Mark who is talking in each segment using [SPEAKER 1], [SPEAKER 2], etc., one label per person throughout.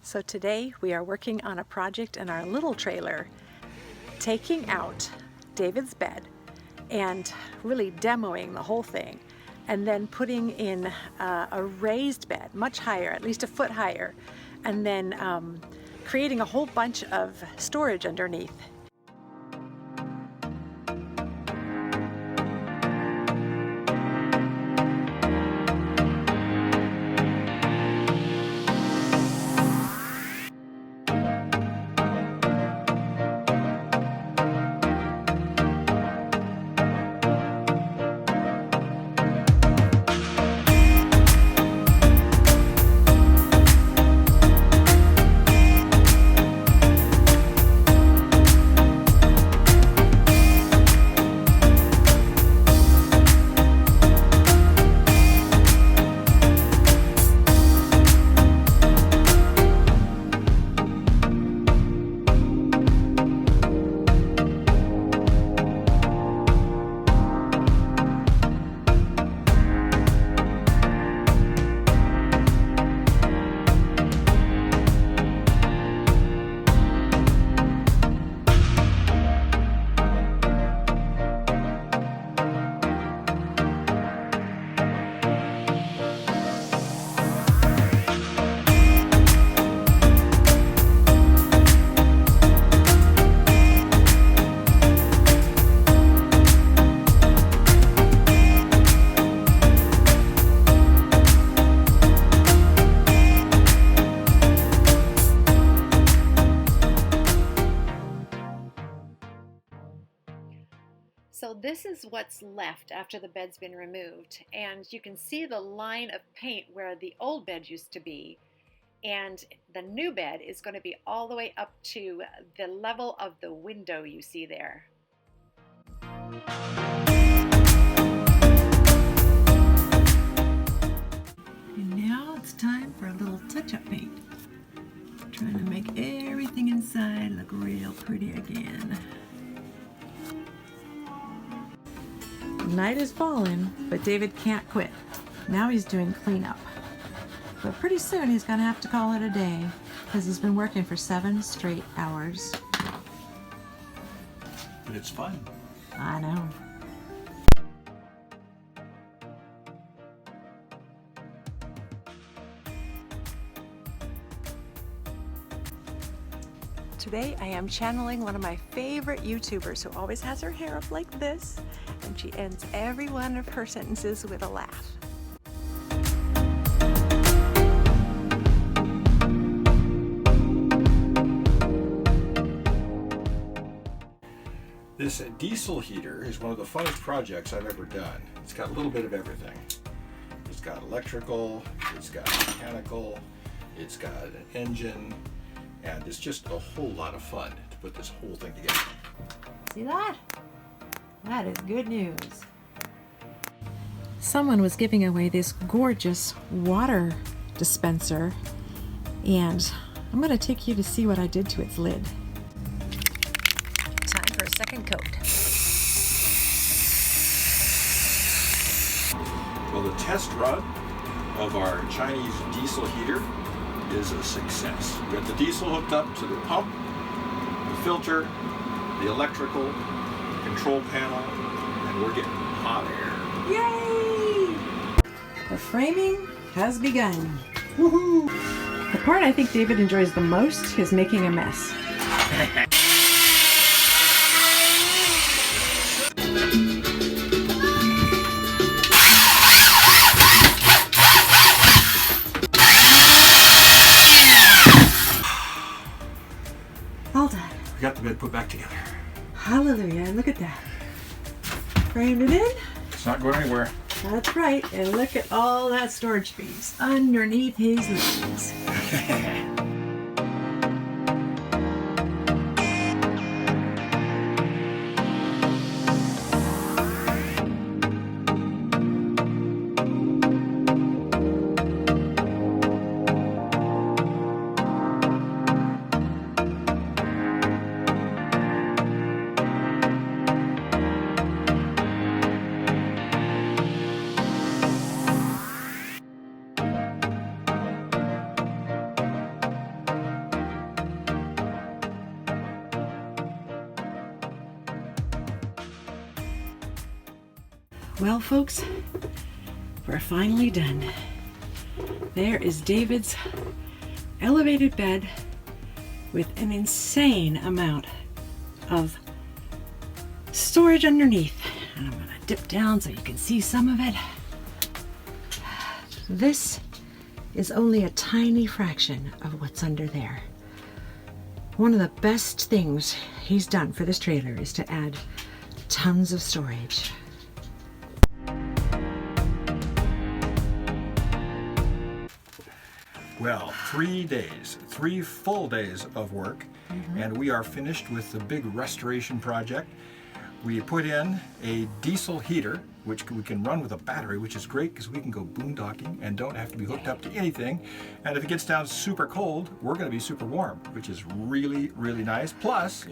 [SPEAKER 1] So today we are working on a project in our little trailer, taking out David's bed and really demoing the whole thing, and then putting in a raised bed, much higher, at least a foot higher, and then creating a whole bunch of storage underneath. So this is what's left after the bed's been removed, and you can see the line of paint where the old bed used to be, and the new bed is going to be all the way up to the level of the window you see there.
[SPEAKER 2] And now it's time for a little touch-up paint. Trying to make everything inside look real pretty again. Night is falling, but David can't quit. Now he's doing cleanup. But pretty soon he's gonna have to call it a day because he's been working for 7 straight hours.
[SPEAKER 3] But it's fun.
[SPEAKER 2] I know.
[SPEAKER 1] Today I am channeling one of my favorite YouTubers who always has her hair up like this, and she ends every one of her sentences with a laugh.
[SPEAKER 3] This diesel heater is one of the funnest projects I've ever done. It's got a little bit of everything. It's got electrical, it's got mechanical, it's got an engine, and it's just a whole lot of fun to put this whole thing together.
[SPEAKER 2] See that? That is good news. Someone was giving away this gorgeous water dispenser, and I'm going to take you to see what I did to its lid. Time for a second coat.
[SPEAKER 3] Well, the test run of our Chinese diesel heater is a success. We got the diesel hooked up to the pump, the filter, the electrical, the control panel, and we're getting hot air.
[SPEAKER 2] Yay! The framing has begun. Woohoo! The part I think David enjoys the most is making a mess. All done.
[SPEAKER 3] We got the bed put back together.
[SPEAKER 2] Hallelujah, and look at that. Framed it in.
[SPEAKER 3] It's not going anywhere.
[SPEAKER 2] That's right, and look at all that storage space underneath his legs. Well, folks, we're finally done. There is David's elevated bed with an insane amount of storage underneath. And I'm gonna dip down so you can see some of it. This is only a tiny fraction of what's under there. One of the best things he's done for this trailer is to add tons of storage.
[SPEAKER 3] Well, 3 days, 3 full days of work, and we are finished with the big restoration project. We put in a diesel heater, which we can run with a battery, which is great because we can go boondocking and don't have to be hooked up to anything. And if it gets down super cold, we're going to be super warm, which is really, really nice. Plus,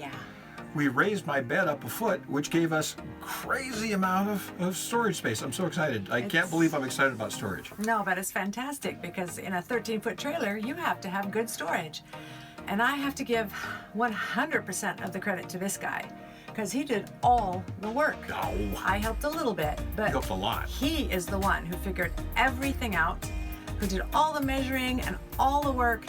[SPEAKER 3] we raised my bed up a foot, which gave us crazy amount of storage space. I'm so excited. I can't believe I'm excited about storage.
[SPEAKER 1] No, but it's fantastic because in a 13-foot trailer, you have to have good storage. And I have to give 100% of the credit to this guy because he did all the work.
[SPEAKER 3] No.
[SPEAKER 1] I helped a little bit, but
[SPEAKER 3] You helped a lot.
[SPEAKER 1] he is the one who figured everything out, who did all the measuring and all the work.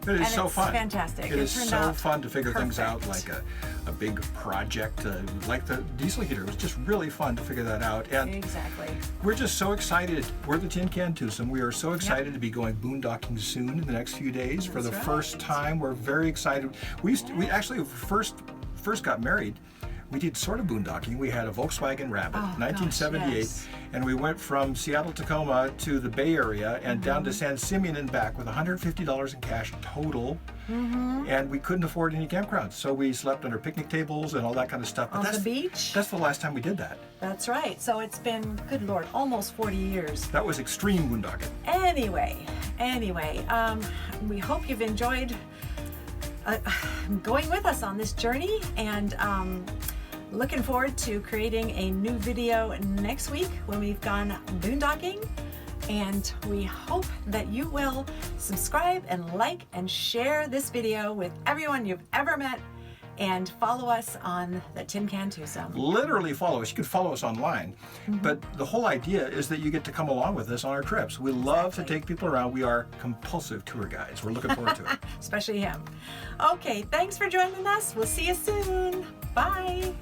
[SPEAKER 3] It is
[SPEAKER 1] And
[SPEAKER 3] so
[SPEAKER 1] it's
[SPEAKER 3] fun.
[SPEAKER 1] fantastic.
[SPEAKER 3] It
[SPEAKER 1] It
[SPEAKER 3] is
[SPEAKER 1] turned
[SPEAKER 3] so
[SPEAKER 1] out
[SPEAKER 3] fun to figure things out, like
[SPEAKER 1] perfect.
[SPEAKER 3] a big project, like the diesel heater. It was just really fun to figure that out. And
[SPEAKER 1] Exactly.
[SPEAKER 3] we're just so excited. We're the Tin Can Twosome. We are so excited to be going boondocking soon in the next few days for the
[SPEAKER 1] That's
[SPEAKER 3] first
[SPEAKER 1] right.
[SPEAKER 3] time. We're very excited. We actually first got married. We did sort of boondocking. We had a Volkswagen Rabbit,
[SPEAKER 1] Oh,
[SPEAKER 3] 1978,
[SPEAKER 1] gosh, yes.
[SPEAKER 3] and we went from Seattle, Tacoma to the Bay Area and down to San Simeon and back with $150 in cash total. And we couldn't afford any campgrounds, so we slept under picnic tables and all that kind of stuff. But
[SPEAKER 1] On the
[SPEAKER 3] that's
[SPEAKER 1] beach?
[SPEAKER 3] That's the last time we did that.
[SPEAKER 1] That's right. So it's been, good Lord, almost 40 years.
[SPEAKER 3] That was extreme boondocking.
[SPEAKER 1] Anyway, we hope you've enjoyed going with us on this journey, and looking forward to creating a new video next week when we've gone boondocking. And we hope that you will subscribe and like and share this video with everyone you've ever met, and follow us on the Tin Can Twosome.
[SPEAKER 3] Literally follow us. You can follow us online. But the whole idea is that you get to come along with us on our trips. We love to take people around. We are compulsive tour guides. We're looking forward to it.
[SPEAKER 1] Especially him. Okay, thanks for joining us. We'll see you soon. Bye.